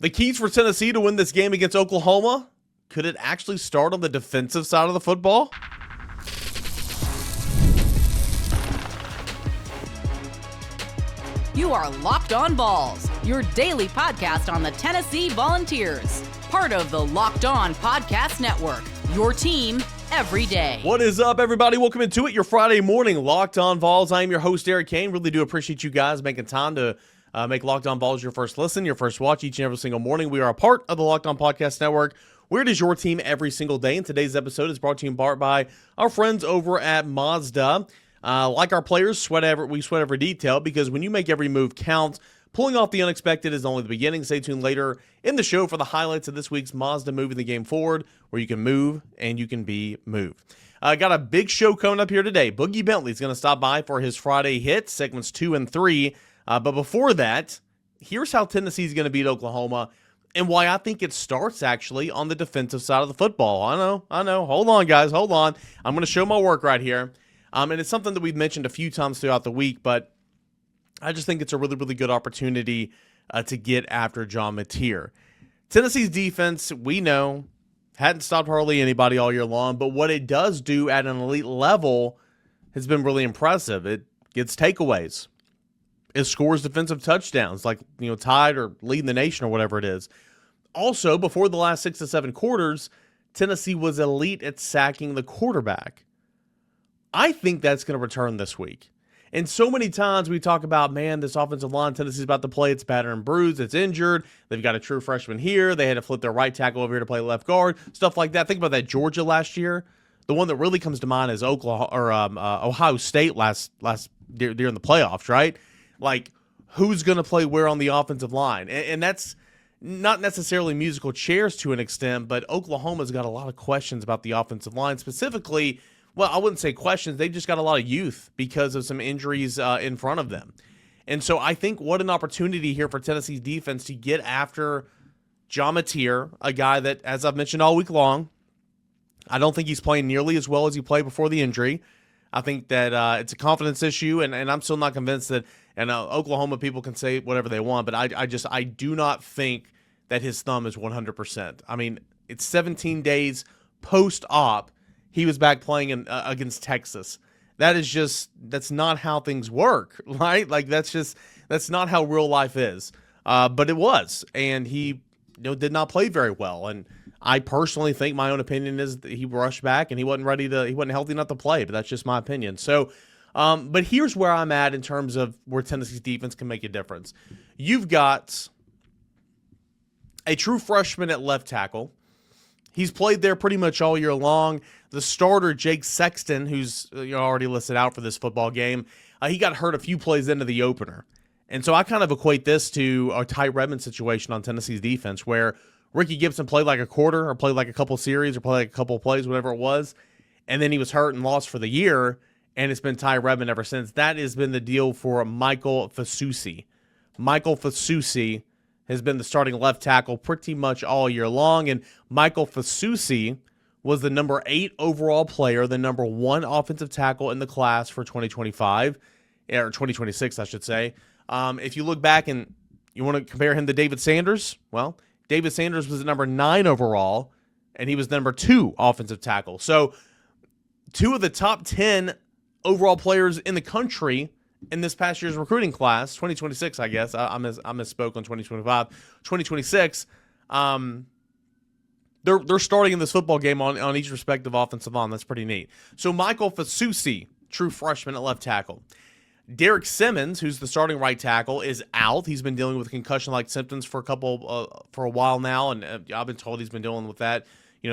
The keys for Tennessee to win this game against Oklahoma, could it actually start on the defensive side of the football? You are Locked On Vols, your daily podcast on the Tennessee Volunteers. Part of the Locked On Podcast Network, your team every day. What is up, everybody? Welcome into it, your Friday morning Locked On Vols. I am your host, Eric Kane. Really do appreciate you guys making time to make Locked On Vols your first listen, your first watch each and every single morning. We are a part of the Locked On Podcast Network, where it is your team every single day. And today's episode is brought to you in part by our friends over at Mazda. Like our players, we sweat every detail, because when you make every move count, pulling off the unexpected is only the beginning. Stay tuned later in the show for the highlights of this week's Mazda moving the game forward, where you can move and you can be moved. Got a big show coming up here today. Boogie Bentley is going to stop by for his Friday hit, segments 2 and 3. But before that, here's how Tennessee is going to beat Oklahoma, and why I think it starts actually on the defensive side of the football. I know. Hold on, guys. Hold on. I'm going to show my work right here. And it's something that we've mentioned a few times throughout the week, but I just think it's a really, really good opportunity to get after John Mateer. Tennessee's defense, we know, hadn't stopped hardly anybody all year long, but what it does do at an elite level has been really impressive. It gets takeaways. It scores defensive touchdowns, like, tied or leading the nation or whatever it is. Also, before the last 6 to 7 quarters, Tennessee was elite at sacking the quarterback. I think that's going to return this week. And so many times we talk about, man, this offensive line Tennessee's about to play, it's battered and bruised, it's injured, they've got a true freshman here, they had to flip their right tackle over here to play left guard, stuff like that. Think about that Georgia last year. The one that really comes to mind is Ohio State last during the playoffs, right? Like, who's going to play where on the offensive line? And that's not necessarily musical chairs to an extent, but Oklahoma's got a lot of questions about the offensive line. Specifically, well, I wouldn't say questions. They've just got a lot of youth because of some injuries in front of them. And so I think what an opportunity here for Tennessee's defense to get after John Mateer, a guy that, as I've mentioned all week long, I don't think he's playing nearly as well as he played before the injury. I think that it's a confidence issue, and I'm still not convinced that, and Oklahoma people can say whatever they want, but I do not think that his thumb is 100%. I mean, it's 17 days post-op. He was back playing against Texas. That's not how things work, right? Like, that's not how real life is. But it was, and he did not play very well. And I personally think, my own opinion is that he rushed back and he wasn't healthy enough to play, but that's just my opinion. So, but here's where I'm at in terms of where Tennessee's defense can make a difference. You've got a true freshman at left tackle. He's played there pretty much all year long. The starter, Jake Sexton, who's already listed out for this football game, he got hurt a few plays into the opener. And so I kind of equate this to a Ty Redmond situation on Tennessee's defense, where Ricky Gibson played like a quarter, or played like a couple series, or played like a couple plays, whatever it was, and then he was hurt and lost for the year, and it's been Ty Redmond ever since. That has been the deal for Michael FASUSI. Michael FASUSI has been the starting left tackle pretty much all year long, and Michael FASUSI was the number 8 overall player, the number 1 offensive tackle in the class for 2025, or 2026, I should say. If you look back and you want to compare him to David Sanders, well, David Sanders was the number 9 overall, and he was the number 2 offensive tackle. So 2 of the top 10 overall players in the country in this past year's recruiting class, 2026, I guess. I misspoke on 2025. 2026, they're starting in this football game on each respective offensive line. That's pretty neat. So Michael FASUSI, true freshman at left tackle. Derek Simmons, who's the starting right tackle, is out. He's been dealing with concussion-like symptoms for a while now, and I've been told he's been dealing with that,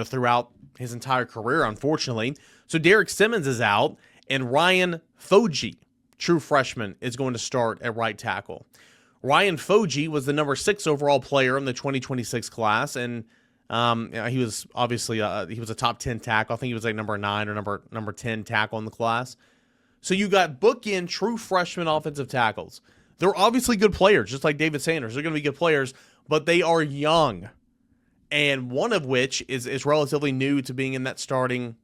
throughout his entire career, unfortunately. So Derek Simmons is out, and Ryan FODJE, true freshman, is going to start at right tackle. Ryan FODJE was the number 6 overall player in the 2026 class, and he was obviously he was a top 10 tackle. I think he was like number 9 or number 10 tackle in the class. So you got bookend true freshman offensive tackles. They're obviously good players, just like David Sanders. They're going to be good players, but they are young, and one of which is relatively new to being in that starting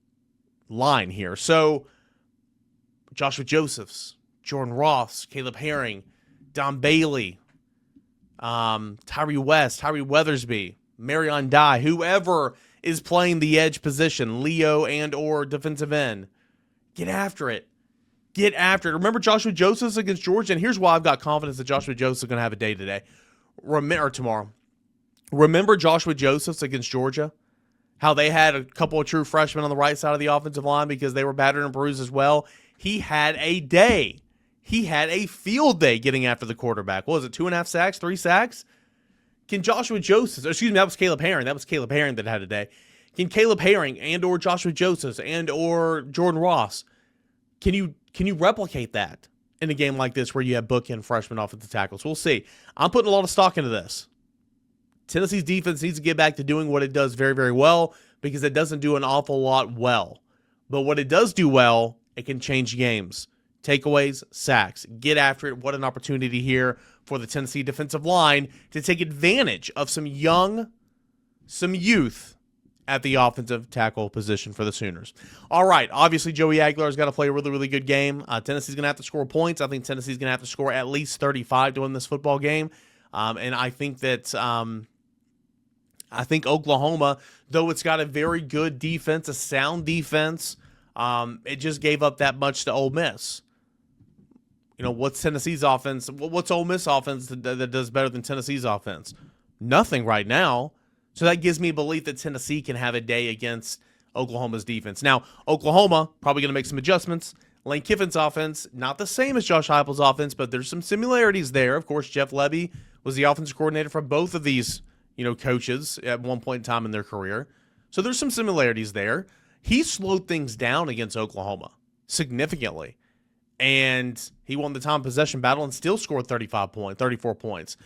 line here. So Joshua Josephs, Jordan Ross, Caleb Herring, Don Bailey, Tyree West, Tyree Weathersby, Marion Dye, whoever is playing the edge position, Leo and or defensive end. Get after it. Get after it. Remember Joshua Josephs against Georgia? And here's why I've got confidence that Joshua Josephs is going to have a day today. Or tomorrow. Remember Joshua Josephs against Georgia? How they had a couple of true freshmen on the right side of the offensive line because they were battered and bruised as well. He had a day. He had a field day getting after the quarterback. What was it, 2.5 sacks, 3 sacks? Can Joshua Josephs, excuse me, that was Caleb Herring. That was Caleb Herring that had a day. Can Caleb Herring and or Joshua Josephs and or Jordan Ross, can you replicate that in a game like this where you have bookend freshman offensive tackles? We'll see. I'm putting a lot of stock into this. Tennessee's defense needs to get back to doing what it does very, very well because it doesn't do an awful lot well. But what it does do well, it can change games. Takeaways, sacks. Get after it. What an opportunity here for the Tennessee defensive line to take advantage of some youth at the offensive tackle position for the Sooners. All right, obviously Joey Aguilar's got to play a really, really good game. Tennessee's going to have to score points. I think Tennessee's going to have to score at least 35 to win this football game. And I think that Oklahoma, though it's got a very good defense, a sound defense, it just gave up that much to Ole Miss. You know, what's Tennessee's offense? What's Ole Miss offense that does better than Tennessee's offense? Nothing right now. So that gives me belief that Tennessee can have a day against Oklahoma's defense. Now, Oklahoma probably going to make some adjustments. Lane Kiffin's offense, not the same as Josh Heupel's offense, but there's some similarities there. Of course, Jeff Lebby was the offensive coordinator for both of these, coaches at one point in time in their career. So there's some similarities there. He slowed things down against Oklahoma significantly. And he won the time possession battle and still scored 34 points.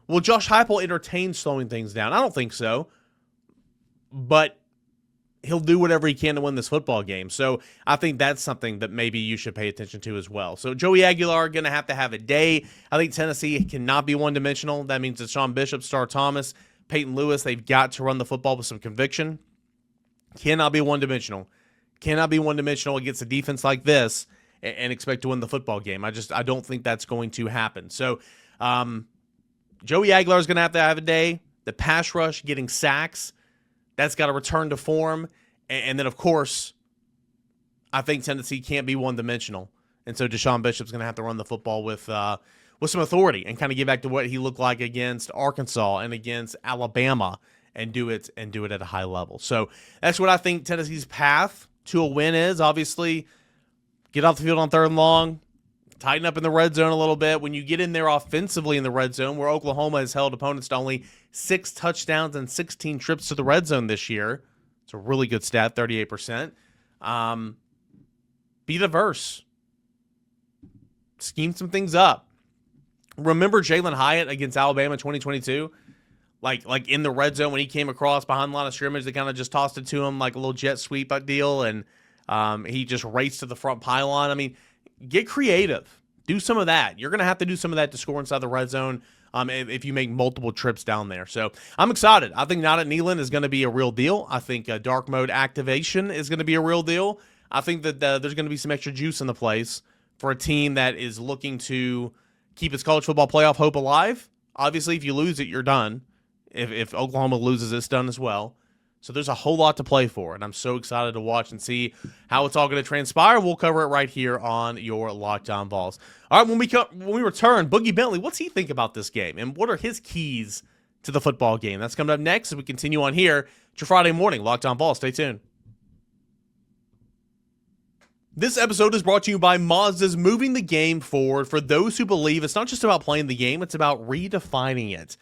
Will Josh Heupel entertain slowing things down? I don't think so. But he'll do whatever he can to win this football game. So I think that's something that maybe you should pay attention to as well. So Joey Aguilar going to have a day. I think Tennessee cannot be one-dimensional. That means that Sean Bishop, Star Thomas, Peyton Lewis, they've got to run the football with some conviction. Cannot be one-dimensional. Cannot be one-dimensional against a defense like this and expect to win the football game. I don't think that's going to happen. So Joey Aguilar is going to have a day. The pass rush, getting sacks, that's got to return to form. And then, of course, I think Tennessee can't be one-dimensional. And so Deshaun Bishop's going to have to run the football with some authority and kind of get back to what he looked like against Arkansas and against Alabama and do it at a high level. So that's what I think Tennessee's path to a win is. Obviously, get off the field on 3rd and long, tighten up in the red zone a little bit. When you get in there offensively in the red zone, where Oklahoma has held opponents to only 6 touchdowns and 16 trips to the red zone this year. It's a really good stat, 38%. Be diverse. Scheme some things up. Remember Jalen Hyatt against Alabama 2022? Like in the red zone when he came across behind the line of scrimmage, they kind of just tossed it to him like a little jet sweep deal, and he just raced to the front pylon. I mean, get creative. Do some of that. You're going to have to do some of that to score inside the red zone if you make multiple trips down there. So I'm excited. I think Not at Neyland is going to be a real deal. I think dark mode activation is going to be a real deal. I think that there's going to be some extra juice in the place for a team that is looking to keep its college football playoff hope alive. Obviously, if you lose it, you're done. If Oklahoma loses, it's done as well. So there's a whole lot to play for, and I'm so excited to watch and see how it's all going to transpire. We'll cover it right here on your Locked On Vols. All right, when we return, Boogie Bentley, what's he think about this game, and what are his keys to the football game? That's coming up next as we continue on here. It's your Friday morning Locked On Vols. Stay tuned. This episode is brought to you by Mazda's moving the game forward for those who believe it's not just about playing the game, it's about redefining it.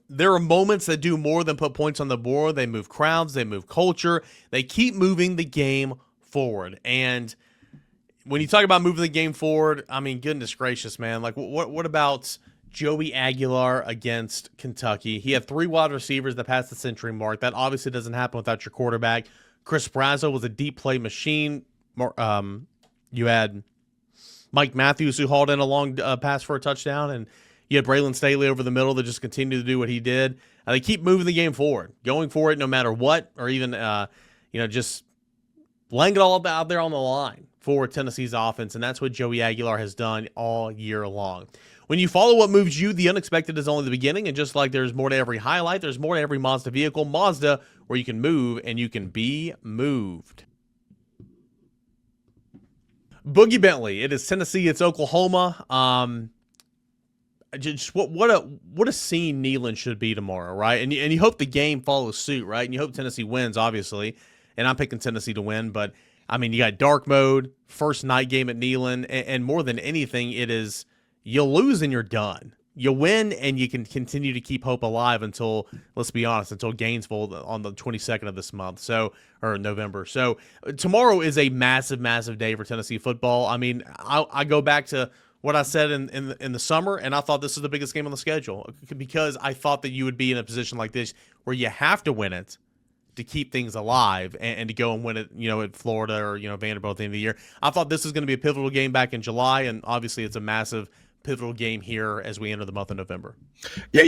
There are moments that do more than put points on the board. They move crowds, they move culture, they keep moving the game forward. And when you talk about moving the game forward, I mean, goodness gracious, man. Like, what about Joey Aguilar against Kentucky? He had 3 wide receivers that passed the century mark. That obviously doesn't happen without your quarterback. Chris Brazo was a deep play machine. You had Mike Matthews, who hauled in a long pass for a touchdown, and you had Braylon Staley over the middle that just continued to do what he did. They keep moving the game forward, going for it no matter what, or even just laying it all out there on the line for Tennessee's offense, and that's what Joey Aguilar has done all year long. When you follow what moves you, the unexpected is only the beginning, and just like there's more to every highlight, there's more to every Mazda vehicle. Mazda, where you can move and you can be moved. Boogie Bentley. It is Tennessee. It's Oklahoma. Just what a scene Neyland should be tomorrow, right? And you hope the game follows suit, right? And you hope Tennessee wins, obviously. And I'm picking Tennessee to win, but I mean, you got dark mode, first night game at Neyland, and more than anything, it is you lose and you're done. You win and you can continue to keep hope alive until, let's be honest, until Gainesville on the 22nd of this month, or November. So tomorrow is a massive, massive day for Tennessee football. I mean, I go back to what I said in the summer, and I thought this was the biggest game on the schedule because I thought that you would be in a position like this where you have to win it to keep things alive and to go and win it, at Florida or, Vanderbilt at the end of the year. I thought this was going to be a pivotal game back in July, and obviously it's a massive pivotal game here as we enter the month of November. Yeah,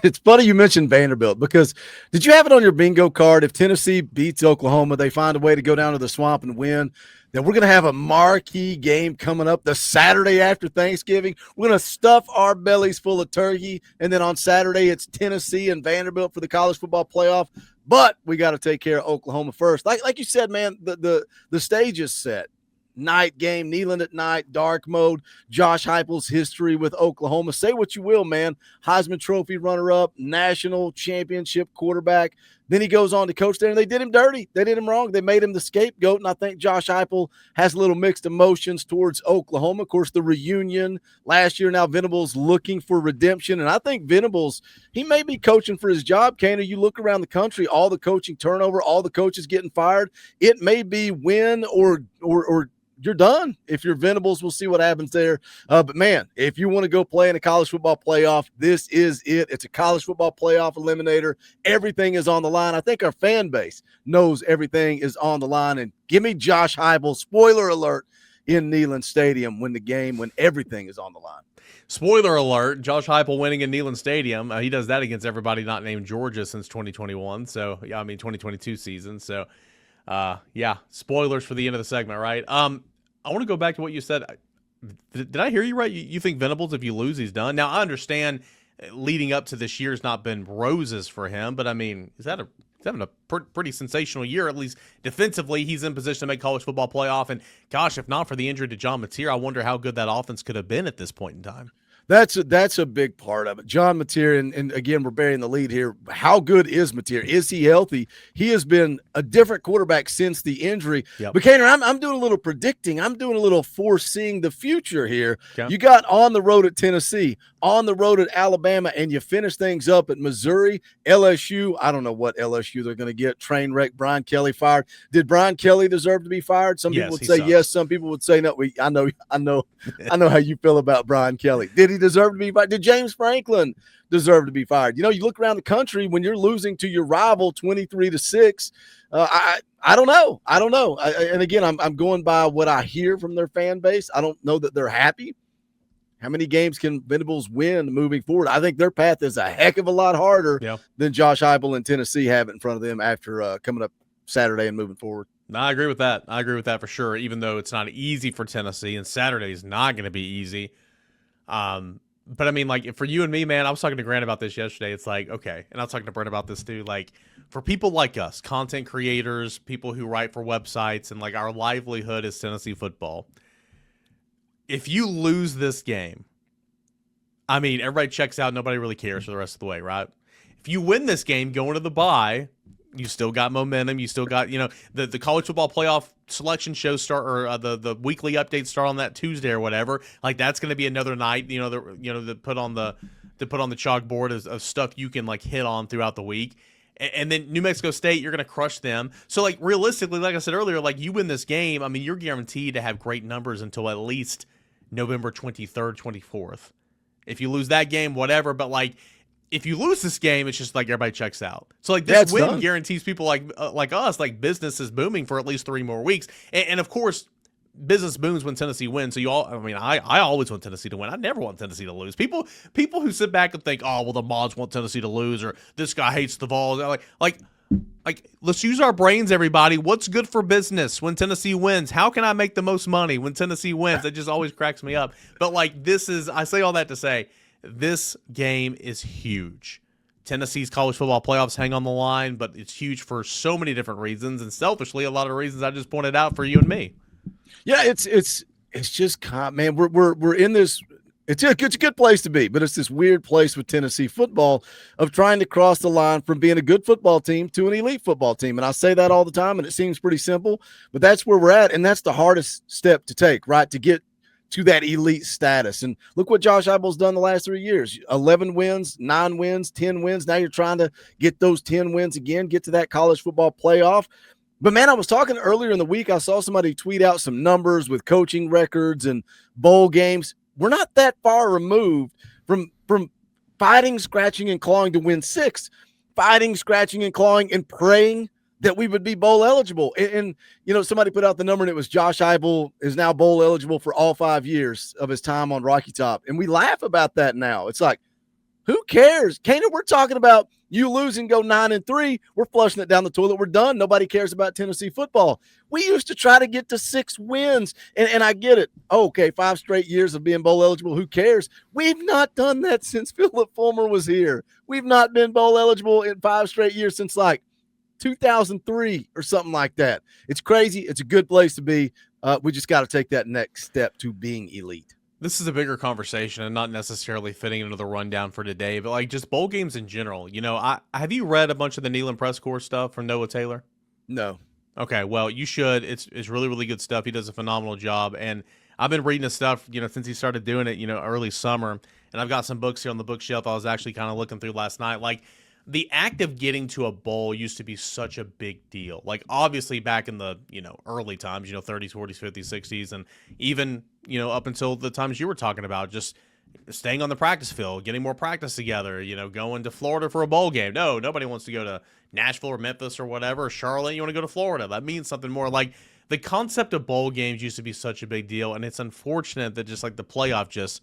it's funny you mentioned Vanderbilt because did you have it on your bingo card? If Tennessee beats Oklahoma, they find a way to go down to the Swamp and win, then we're going to have a marquee game coming up the Saturday after Thanksgiving. We're going to stuff our bellies full of turkey, and then on Saturday it's Tennessee and Vanderbilt for the college football playoff. But we got to take care of Oklahoma first. Like you said, man, the stage is set. Night game, Neyland at night, dark mode, Josh Heupel's history with Oklahoma. Say what you will, man. Heisman Trophy runner-up, national championship quarterback. Then he goes on to coach there, and they did him dirty. They did him wrong. They made him the scapegoat, and I think Josh Heupel has a little mixed emotions towards Oklahoma. Of course, the reunion last year, now Venables looking for redemption, and I think Venables, he may be coaching for his job, Kane. You look around the country, all the coaching turnover, all the coaches getting fired. It may be win or you're done. If you're Venables, we'll see what happens there. But, man, if you want to go play in a college football playoff, this is it. It's a college football playoff eliminator. Everything is on the line. I think our fan base knows everything is on the line. And give me Josh Heupel, spoiler alert, in NEYLAND Stadium when everything is on the line. Spoiler alert, Josh Heupel winning in NEYLAND Stadium. He does that against everybody not named Georgia since 2021. So, 2022 season. So, spoilers for the end of the segment, right? I want to go back to what you said. Did I hear you right? You think Venables, if you lose, he's done? Now, I understand leading up to this year's not been roses for him, but I mean, he's having a pretty sensational year, at least defensively. He's in position to make college football playoff, and gosh, if not for the injury to John Mateer, I wonder how good that offense could have been at this point in time. That's a big part of it. John Mateer, and again, we're burying the lead here. How good is Mateer? Is he healthy? He has been a different quarterback since the injury. Yep. But, Kaner, I'm doing a little predicting. I'm doing a little foreseeing the future here. Okay. You got on the road at Tennessee, on the road at Alabama, and you finish things up at Missouri, LSU. I don't know what LSU they're going to get. Train wreck, Brian Kelly fired. Did Brian Kelly deserve to be fired? Some people would say yes. Some people would say no. I know how you feel about Brian Kelly. Did he deserve to be fired? Did James Franklin deserve to be fired? You look around the country when you're losing to your rival 23-6. I don't know. And again, I'm going by what I hear from their fan base. I don't know that they're happy. How many games can Venables win moving forward? I think their path is a heck of a lot harder than Josh Heupel and Tennessee have in front of them after coming up Saturday and moving forward. No, I agree with that. I agree with that for sure, even though it's not easy for Tennessee, and Saturday is not going to be easy. But I mean, like, for you and me, man, I was talking to Grant about this yesterday. It's like, okay, and I was talking to Brent about this too. Like, for people like us, content creators, people who write for websites, and like our livelihood is Tennessee football. If you lose this game, I mean, everybody checks out. Nobody really cares for the rest of the way, right? If you win this game going to the bye, you still got momentum. You still got, the college football playoff selection shows start, or the weekly updates start on that Tuesday or whatever. Like, that's going to be another night, to put on the chalkboard of stuff you can like hit on throughout the week. And then New Mexico State, you're going to crush them. So, like, realistically, like I said earlier, like, you win this game, I mean, you're guaranteed to have great numbers until at least November 23rd, 24th. If you lose that game, whatever. But, like, if you lose this game, it's just like everybody checks out. So, like, this win guarantees people like us, like, business is booming for at least 3 more weeks. And of course, business booms when Tennessee wins. So I always want Tennessee to win. I never want Tennessee to lose. People who sit back and think, oh, well, the mods want Tennessee to lose, or this guy hates the Vols. Like Like, let's use our brains, everybody. What's good for business when Tennessee wins? How can I make the most money when Tennessee wins? It just always cracks me up. But, like, I say all that to say, this game is huge. Tennessee's college football playoffs hang on the line, but it's huge for so many different reasons, and selfishly, a lot of reasons I just pointed out for you and me. Yeah, it's just, man, we're in this. It's a good place to be, but it's this weird place with Tennessee football of trying to cross the line from being a good football team to an elite football team. And I say that all the time, and it seems pretty simple, but that's where we're at, and that's the hardest step to take, right, to get to that elite status. And look what Josh Heupel's done the last 3 years. 11 wins, 9 wins, 10 wins. Now you're trying to get those 10 wins again, get to that college football playoff. But, man, I was talking earlier in the week. I saw somebody tweet out some numbers with coaching records and bowl games. We're not that far removed from fighting, scratching, and clawing to win 6, fighting, scratching, and clawing, and praying that we would be bowl eligible. And somebody put out the number, and it was Josh Heupel is now bowl eligible for all 5 years of his time on Rocky Top. And we laugh about that now. It's like, who cares? Kaner, we're talking about you lose and go 9-3. We're flushing it down the toilet. We're done. Nobody cares about Tennessee football. We used to try to get to 6 wins, and I get it. Oh, okay, 5 straight years of being bowl eligible. Who cares? We've not done that since Philip Fulmer was here. We've not been bowl eligible in 5 straight years since like 2003 or something like that. It's crazy. It's a good place to be. We just got to take that next step to being elite. This is a bigger conversation and not necessarily fitting into the rundown for today, but like just bowl games in general. Have you read a bunch of the NEYLAND press corps stuff from Noah Taylor? No. Okay, well, you should. It's really, really good stuff. He does a phenomenal job, and I've been reading his stuff, since he started doing it, early summer, and I've got some books here on the bookshelf I was actually kind of looking through last night. Like, the act of getting to a bowl used to be such a big deal. Like, obviously back in the, early times, 30s, 40s, 50s, 60s, and even, up until the times you were talking about, just staying on the practice field, getting more practice together, going to Florida for a bowl game. No, nobody wants to go to Nashville or Memphis or whatever, or Charlotte. You want to go to Florida. That means something more. Like, the concept of bowl games used to be such a big deal, and it's unfortunate that just like the playoff just,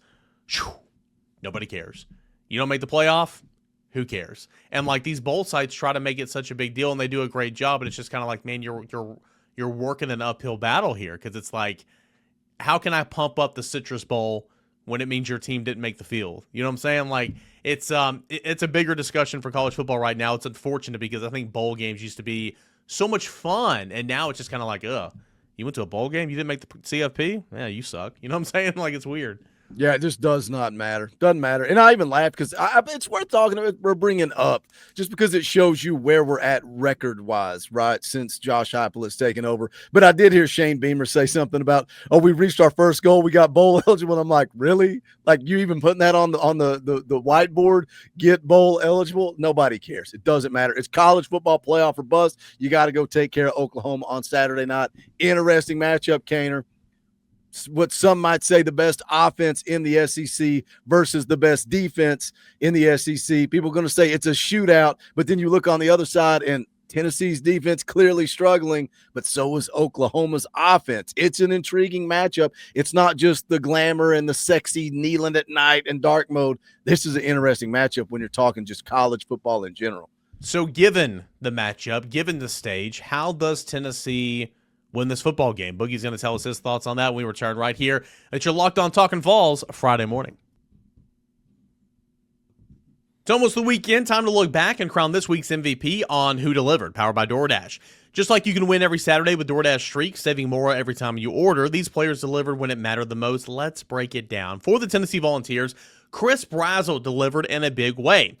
nobody cares. You don't make the playoff, who cares? And like these bowl sites try to make it such a big deal, and they do a great job, but it's just kind of like, man, you're working an uphill battle here, because it's like, how can I pump up the Citrus Bowl when it means your team didn't make the field? You know what I'm saying? Like, it's a bigger discussion for college football right now. It's unfortunate because I think bowl games used to be so much fun, and now it's just kind of like, you went to a bowl game, you didn't make the CFP? Yeah, you suck. You know what I'm saying? Like, it's weird. Yeah, it just does not matter. Doesn't matter. And I even laugh because it's worth talking about. We're bringing up just because it shows you where we're at record-wise, right, since Josh Heupel has taken over. But I did hear Shane Beamer say something about, we reached our first goal. We got bowl eligible. And I'm like, really? Like, you even putting that on the whiteboard, get bowl eligible? Nobody cares. It doesn't matter. It's college football playoff or bust. You got to go take care of Oklahoma on Saturday night. Interesting matchup, Kaner. What some might say the best offense in the SEC versus the best defense in the SEC. People are going to say it's a shootout, but then you look on the other side and Tennessee's defense clearly struggling, but so is Oklahoma's offense. It's an intriguing matchup. It's not just the glamour and the sexy Neyland at night and dark mode. This is an interesting matchup when you're talking just college football in general. So given the matchup, given the stage, how does Tennessee win this football game? Boogie's going to tell us his thoughts on that when we return right here at your Locked On Talking Vols Friday morning. It's almost the weekend. Time to look back and crown this week's MVP on Who Delivered, powered by DoorDash. Just like you can win every Saturday with DoorDash Streaks, saving more every time you order, these players delivered when it mattered the most. Let's break it down. For the Tennessee Volunteers, Chris Brazzell delivered in a big way.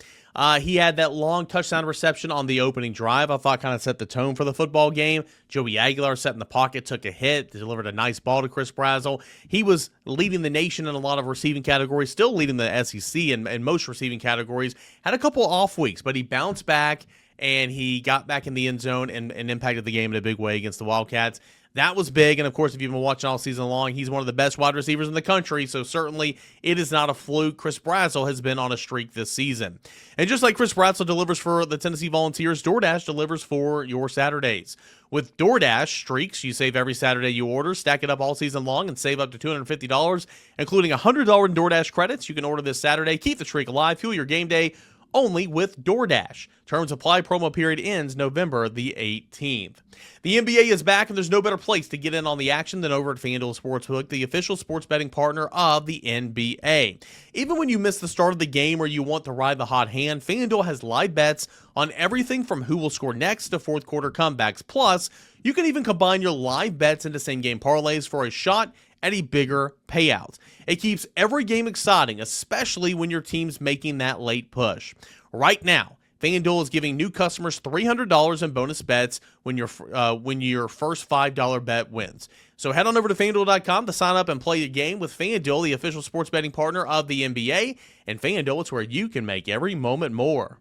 He had that long touchdown reception on the opening drive. I thought kind of set the tone for the football game. JOEY Aguilar sat in the pocket, took a hit, delivered a nice ball to Chris Brazzell. He was leading the nation in a lot of receiving categories, still leading the SEC in most receiving categories. Had a couple off weeks, but he bounced back, and he got back in the end zone and impacted the game in a big way against the Wildcats. That was big, and of course, if you've been watching all season long, he's one of the best wide receivers in the country, so certainly it is not a fluke. Chris Brazzell has been on a streak this season. And just like Chris Brazzell delivers for the Tennessee Volunteers, DoorDash delivers for your Saturdays. With DoorDash Streaks, you save every Saturday you order, stack it up all season long, and save up to $250, including $100 in DoorDash credits. You can order this Saturday, keep the streak alive, fuel your game day, only with DoorDash. Terms apply. Promo period ends November the 18th. The NBA is back, and there's no better place to get in on the action than over at FanDuel Sportsbook, the official sports betting partner of the NBA. Even when you miss the start of the game or you want to ride the hot hand, FanDuel has live bets on everything from who will score next to fourth quarter comebacks. Plus, you can even combine your live bets into same-game parlays for a shot at a bigger payout. It keeps every game exciting, especially when your team's making that late push. Right now, FanDuel is giving new customers $300 in bonus bets when your first $5 bet wins. So head on over to FanDuel.com to sign up and play the game with FanDuel, the official sports betting partner of the NBA. And FanDuel, it's where you can make every moment more.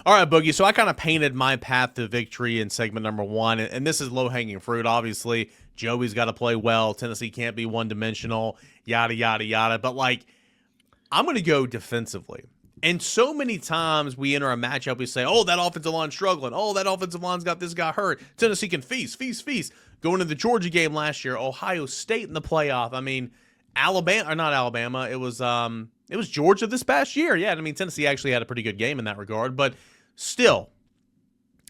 All right, Boogie, so I kind of painted my path to victory in segment number 1, and this is low-hanging fruit, obviously. Joey's got to play well. Tennessee can't be one-dimensional, yada, yada, yada. But, I'm going to go defensively. And so many times we enter a matchup, we say, oh, that offensive line's struggling. Oh, that offensive line's got this guy hurt. Tennessee can feast. Going to the Georgia game last year, Ohio State in the playoff. I mean, Alabama, or not Alabama, it was Georgia this past year. Yeah, I mean, Tennessee actually had a pretty good game in that regard. But still,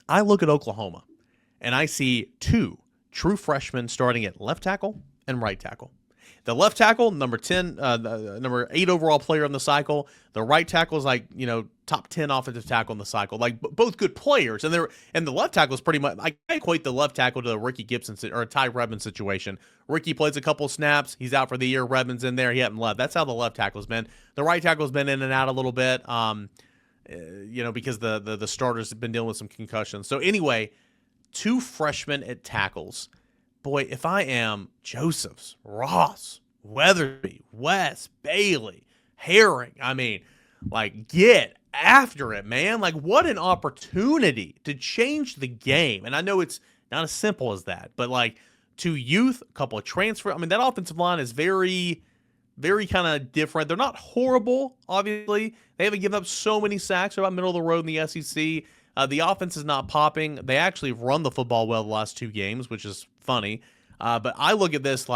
I look at Oklahoma, and I see 2 true freshmen starting at left tackle and right tackle. The left tackle, number 10, number 8 overall player in the cycle. The right tackle is top 10 offensive tackle in the cycle. Both good players, and the left tackle is pretty much. I equate the left tackle to the Ricky Gibson or a Ty Redmond situation. Ricky plays a couple snaps, he's out for the year. Redmond's in there, he hadn't left. That's how the left tackle's been. The right tackle's been in and out a little bit, because the starters have been dealing with some concussions. So anyway, 2 freshmen at tackles. Boy, if I am Josephs, Ross, Weatherby, West, Bailey, Herring, get after it, man. What an opportunity to change the game. And I know it's not as simple as that, but to youth, a couple of transfer. That offensive line is very, very kind of different. They're not horrible, obviously. They haven't given up so many sacks. They're about middle of the road in the SEC. The offense is not popping. They actually run the football well the last 2 games, which is funny. But I look at this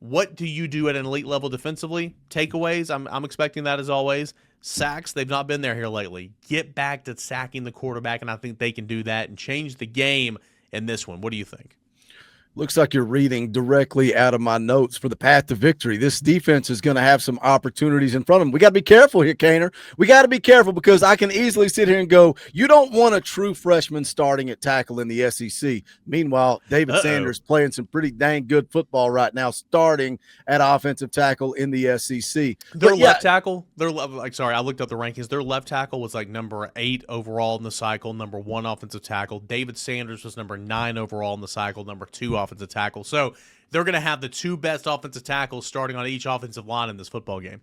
what do you do at an elite level defensively? Takeaways, I'm expecting that as always. Sacks, they've not been there here lately. Get back to sacking the quarterback, and I think they can do that and change the game in this one. What do you think? Looks like you're reading directly out of my notes for the path to victory. This defense is going to have some opportunities in front of them. We got to be careful here, Kaner. We got to be careful because I can easily sit here and go, you don't want a true freshman starting at tackle in the SEC. Meanwhile, David Sanders playing some pretty dang good football right now, starting at offensive tackle in the SEC. Their left tackle, I looked up the rankings. Their left tackle was number 8 overall in the cycle, number 1 offensive tackle. David Sanders was number 9 overall in the cycle, number 2 offensive tackle. So they're going to have the 2 best offensive tackles starting on each offensive line in this football game.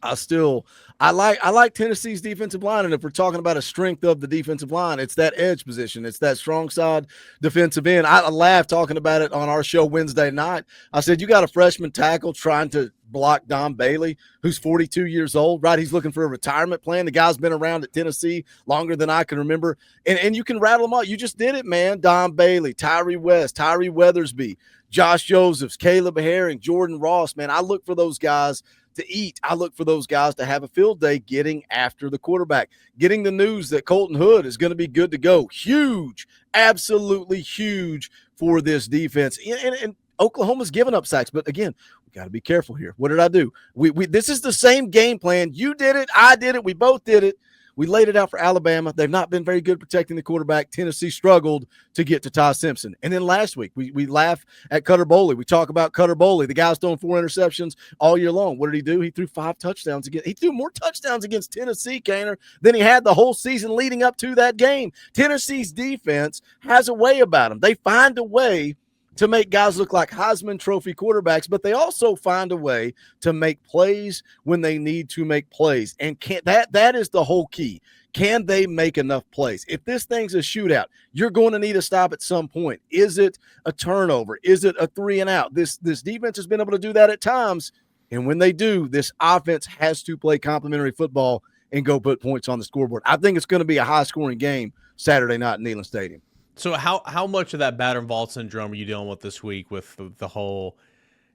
I like Tennessee's defensive line, and if we're talking about a strength of the defensive line, it's that edge position. It's that strong side defensive end. I laughed talking about it on our show Wednesday night. I said, you got a freshman tackle trying to block Don Bailey, who's 42 years old, right? He's looking for a retirement plan. The guy's been around at Tennessee longer than I can remember, and you can rattle them out. You just did it, man. Don Bailey, Tyree West, Tyree Weathersby, Josh Josephs, Caleb Herring, Jordan Ross, man. I look for those guys to eat. I look for those guys to have a field day getting after the quarterback, getting the news that Colton Hood is going to be good to go. Huge, absolutely huge for this defense. And Oklahoma's given up sacks, but again, we got to be careful here. What did I do? This is the same game plan. You did it. I did it. We both did it. We laid it out for Alabama. They've not been very good protecting the quarterback. Tennessee struggled to get to Ty Simpson. And then last week, we laugh at Cutter Boley. We talk about Cutter Boley. The guy's throwing 4 interceptions all year long. What did he do? He threw 5 touchdowns again. He threw more touchdowns against Tennessee, Kaner, than he had the whole season leading up to that game. Tennessee's defense has a way about them. They find a way to make guys look like Heisman Trophy quarterbacks, but they also find a way to make plays when they need to make plays. And that is the whole key. Can they make enough plays? If this thing's a shootout, you're going to need a stop at some point. Is it a turnover? Is it a 3 and out? This defense has been able to do that at times. And when they do, this offense has to play complementary football and go put points on the scoreboard. I think it's going to be a high-scoring game Saturday night at NEYLAND Stadium. So how much of that Battered Vol Syndrome are you dealing with this week with the whole,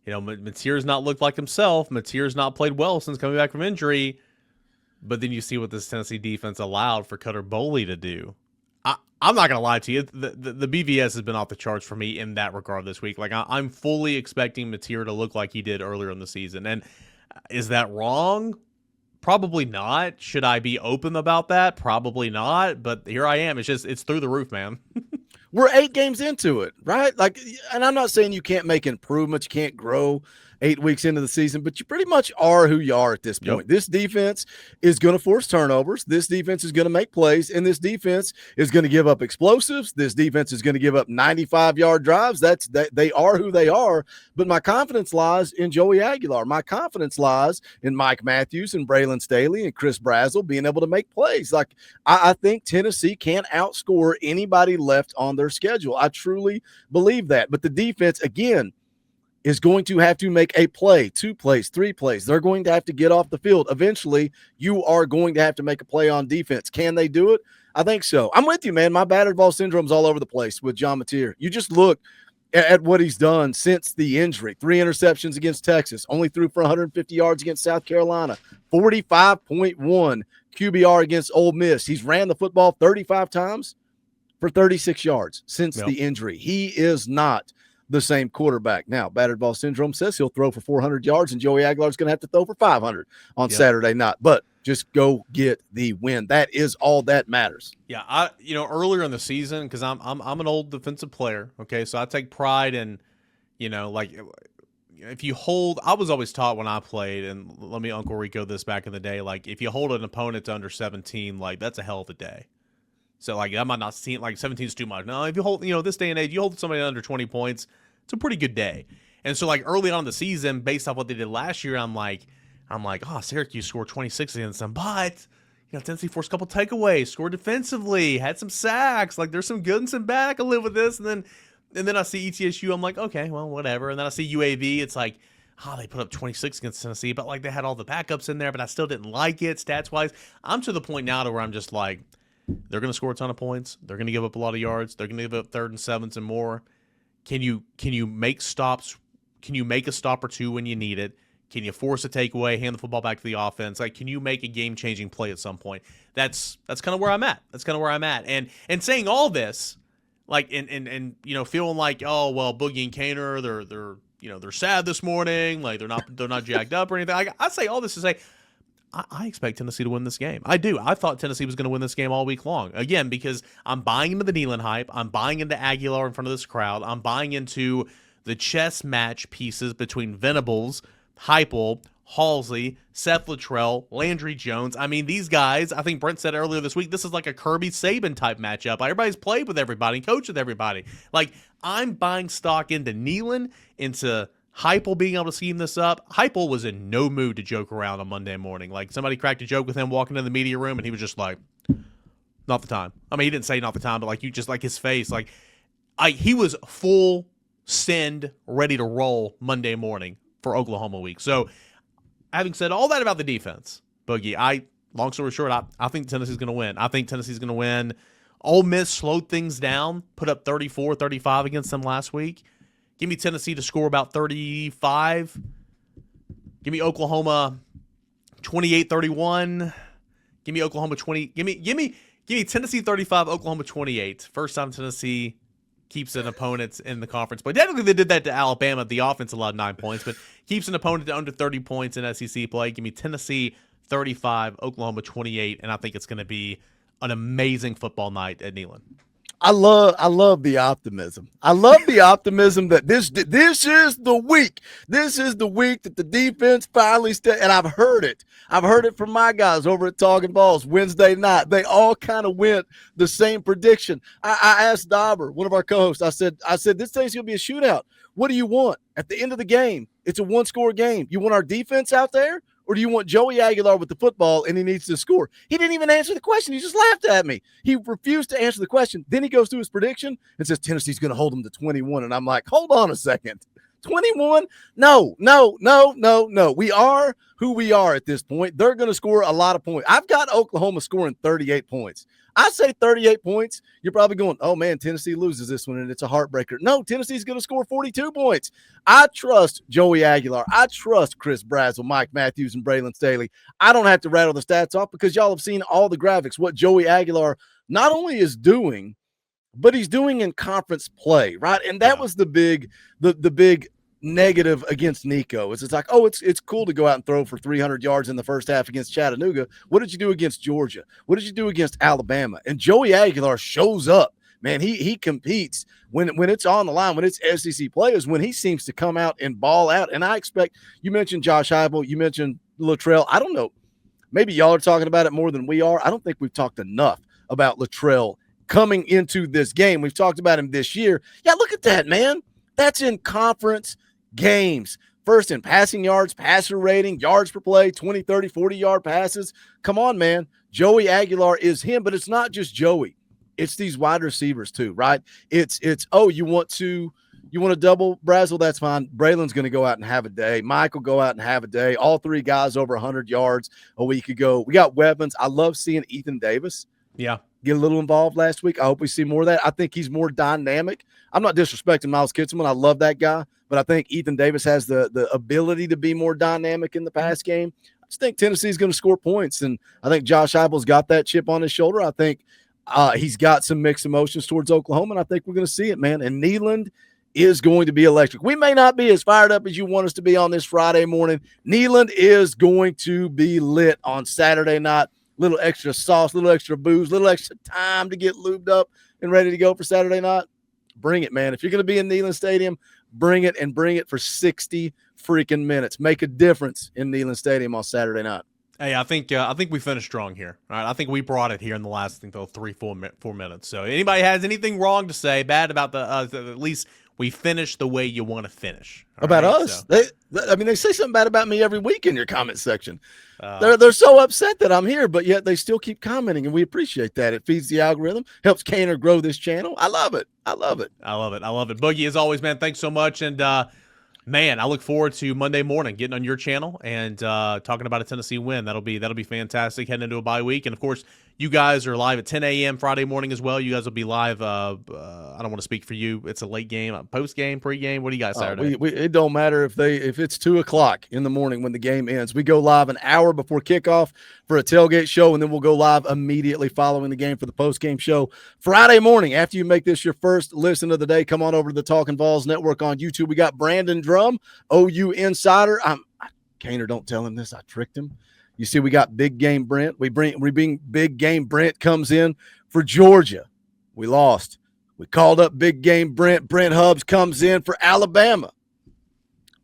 Mateer's not looked like himself. Mateer's not played well since coming back from injury. But then you see what this Tennessee defense allowed for Cutter Boley to do. I'm not going to lie to you. The BVS has been off the charts for me in that regard this week. Like, I'm fully expecting Mateer to look like he did earlier in the season. And is that wrong? Probably not. Should I be open about that? Probably not. But here I am. It's through the roof, man. We're 8 games into it, right? Like, and I'm not saying you can't make improvements, you can't grow 8 weeks into the season, but you pretty much are who you are at this point. Yep. This defense is going to force turnovers. This defense is going to make plays, and this defense is going to give up explosives. This defense is going to give up 95-yard drives. They are who they are. But my confidence lies in Joey Aguilar. My confidence lies in Mike Matthews and Braylon Staley and Chris Brazzell being able to make plays. Like, I think Tennessee can't outscore anybody left on their schedule. I truly believe that. But the defense, again, is going to have to make a play, 2 plays, 3 plays. They're going to have to get off the field. Eventually, you are going to have to make a play on defense. Can they do it? I think so. I'm with you, man. My battered Vol syndrome's all over the place with John Mateer. You just look at what he's done since the injury. 3 interceptions against Texas, only threw for 150 yards against South Carolina, 45.1 QBR against Ole Miss. He's ran the football 35 times for 36 yards since the injury. He is not the same quarterback. Now, Battered Vol Syndrome says he'll throw for 400 yards, and Joey Aguilar is going to have to throw for 500 on Saturday night. But just go get the win. That is all that matters. Yeah, earlier in the season, because I'm an old defensive player, okay, so I take pride in, like, if you hold, I was always taught when I played, and let me Uncle Rico this back in the day, like, if you hold an opponent to under 17, like, that's a hell of a day. So, like, I might not see it, like, 17 is too much. No, if you hold, this day and age, you hold somebody under 20 points, it's a pretty good day. And so, like, early on in the season, based off what they did last year, I'm like, oh, Syracuse scored 26 against them. But, Tennessee forced a couple takeaways, scored defensively, had some sacks. Like, there's some good and some bad. I can live with this. And then I see ETSU. I'm like, okay, well, whatever. And then I see UAV. It's like, they put up 26 against Tennessee. But, like, they had all the backups in there. But I still didn't like it stats-wise. I'm to the point now to where I'm just like, they're going to score a ton of points. They're going to give up a lot of yards. They're going to give up 3rd and 7s and more. Can you make stops? Can you make a stop or two when you need it? Can you force a takeaway, hand the football back to the offense? Like, can you make a game-changing play at some point? That's kind of where I'm at. That's kind of where I'm at. And saying all this, like, and feeling like, oh well, Boogie and CAIN they're sad this morning. Like, they're not jacked up or anything. I say all this to say, I expect Tennessee to win this game. I do. I thought Tennessee was going to win this game all week long. Again, because I'm buying into the Neyland hype. I'm buying into Aguilar in front of this crowd. I'm buying into the chess match pieces between Venables, HEUPEL, Halsey, Seth Luttrell, Landry Jones. I mean, these guys, I think Brent said earlier this week, this is like a Kirby Saban type matchup. Everybody's played with everybody, coached with everybody. Like, I'm buying stock into Neyland, into HEUPEL being able to scheme this up. HEUPEL was in no mood to joke around on Monday morning. Like, somebody cracked a joke with him walking in the media room, and he was just like, not the time. I mean, he didn't say not the time, but, like, you just, like, his face. Like, he was full send, ready to roll Monday morning for Oklahoma week. So, having said all that about the defense, Boogie, long story short, I think Tennessee's going to win. I think Tennessee's going to win. Ole Miss slowed things down, put up 34, 35 against them last week. Give me Tennessee to score about 35. Give me Oklahoma 28-31. Give me Oklahoma 20. Give me Tennessee 35, Oklahoma 28. First time Tennessee keeps an opponent in the conference play. Technically, they did that to Alabama. The offense allowed 9 points, but keeps an opponent to under 30 points in SEC play. Give me Tennessee 35, Oklahoma 28, and I think it's going to be an amazing football night at Neyland. I love the optimism. I love the optimism that this is the week. This is the week that the defense finally and I've heard it. I've heard it from my guys over at Talking Balls Wednesday night. They all kind of went the same prediction. I asked Dauber, one of our co-hosts, I said, this thing's going to be a shootout. What do you want? At the end of the game, it's a 1-score game. You want our defense out there? Or do you want Joey Aguilar with the football and he needs to score? He didn't even answer the question. He just laughed at me. He refused to answer the question. Then he goes through his prediction and says Tennessee's going to hold him to 21. And I'm like, hold on a second. 21? No, no, no, no, no. We are who we are at this point. They're going to score a lot of points. I've got Oklahoma scoring 38 points. I say 38 points. You're probably going, oh, man, Tennessee loses this one, and it's a heartbreaker. No, Tennessee's going to score 42 points. I trust Joey Aguilar. I trust Chris Brazzell, Mike Matthews, and Braylon Staley. I don't have to rattle the stats off because y'all have seen all the graphics, what Joey Aguilar not only is doing, but he's doing in conference play, right? And that was the big negative against Nico. It's like, oh, it's cool to go out and throw for 300 yards in the first half against Chattanooga. What did you do against Georgia? What did you do against Alabama? And Joey Aguilar shows up, man. He competes when it's on the line, when it's SEC players, when he seems to come out and ball out. And I expect, you mentioned Josh Heupel, you mentioned Luttrell. I don't know, maybe y'all are talking about it more than we are. I don't think we've talked enough about Luttrell coming into this game. We've talked about him this year. Yeah, look at that, man. That's in conference games. First in passing yards, passer rating, yards per play, 20, 30, 40-yard passes. Come on, man. Joey Aguilar is him, but it's not just Joey. It's these wide receivers too, right? It's oh, you want to double Brazzell? That's fine. Braylon's going to go out and have a day. Mike will go out and have a day. All three guys over 100 yards a week ago. We got weapons. I love seeing Ethan Davis. Yeah. Get a little involved last week. I hope we see more of that. I think he's more dynamic. I'm not disrespecting Miles Kitselman. I love that guy, but I think Ethan Davis has the ability to be more dynamic in the pass game. I just think Tennessee's going to score points, and I think Josh Heupel's got that chip on his shoulder. I think he's got some mixed emotions towards Oklahoma, and I think we're going to see it, man. And Neyland is going to be electric. We may not be as fired up as you want us to be on this Friday morning. Neyland is going to be lit on Saturday night. Little extra sauce, little extra booze, little extra time to get lubed up and ready to go for Saturday night. Bring it, man. If you're going to be in NEYLAND Stadium, bring it, and bring it for 60 freaking minutes. Make a difference in NEYLAND Stadium on Saturday night. Hey, I think we finished strong here. All right, I think we brought it here in the last, I think, 3-4 minutes. So anybody has anything wrong to say, bad about at least we finished the way you want to finish. About right? us? So. They say something bad about me every week in your comment section. They're so upset that I'm here, but yet they still keep commenting, and we appreciate that. It feeds the algorithm, helps CAIN grow this channel. I love it. I love it. I love it. I love it. Boogie, as always, man, thanks so much. And, man, I look forward to Monday morning getting on your channel and talking about a Tennessee win. That'll be fantastic heading into a bye week. And, of course, you guys are live at 10 a.m. Friday morning as well. You guys will be live. I don't want to speak for you. It's a late game, post game, pre game. What do you guys Saturday? It don't matter if it's 2 o'clock in the morning when the game ends. We go live an hour before kickoff for a tailgate show, and then we'll go live immediately following the game for the post game show Friday morning. After you make this your first listen of the day, come on over to the Talking Vols Network on YouTube. We got Brandon Drum, OU Insider. Kainer, don't tell him this. I tricked him. You see, we got Big Game Brent. We bring Big Game Brent comes in for Georgia. We lost. We called up Big Game Brent. Brent Hubbs comes in for Alabama.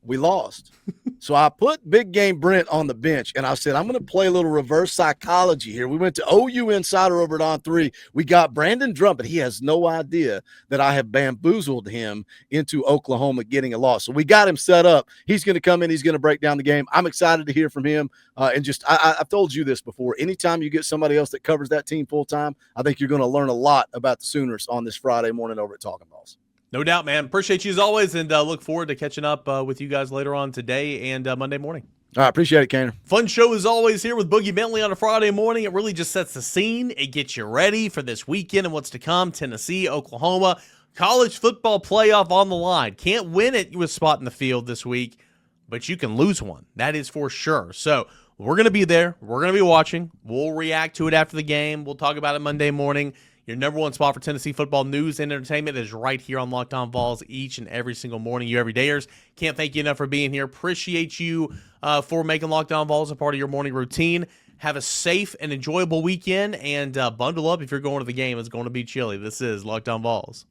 We lost. So I put Big Game Brent on the bench, and I said, I'm going to play a little reverse psychology here. We went to OU Insider over at On 3. We got Brandon Drum, but he has no idea that I have bamboozled him into Oklahoma getting a loss. So we got him set up. He's going to come in. He's going to break down the game. I'm excited to hear from him. I've told you this before. Anytime you get somebody else that covers that team full-time, I think you're going to learn a lot about the Sooners on this Friday morning over at Talking Balls. No doubt, man. Appreciate you as always, and look forward to catching up with you guys later on today and Monday morning. All right, appreciate it, Kainer. Fun show as always here with Boogie Bentley on a Friday morning. It really just sets the scene. It gets you ready for this weekend and what's to come. Tennessee, Oklahoma, college football playoff on the line. Can't win it with a spot in the field this week, but you can lose one. That is for sure. So we're going to be there. We're going to be watching. We'll react to it after the game. We'll talk about it Monday morning. Your number one spot for Tennessee football news and entertainment is right here on Locked On Vols each and every single morning, you everydayers. Can't thank you enough for being here. Appreciate you for making Locked On Vols a part of your morning routine. Have a safe and enjoyable weekend, and bundle up if you're going to the game. It's going to be chilly. This is Locked On Vols.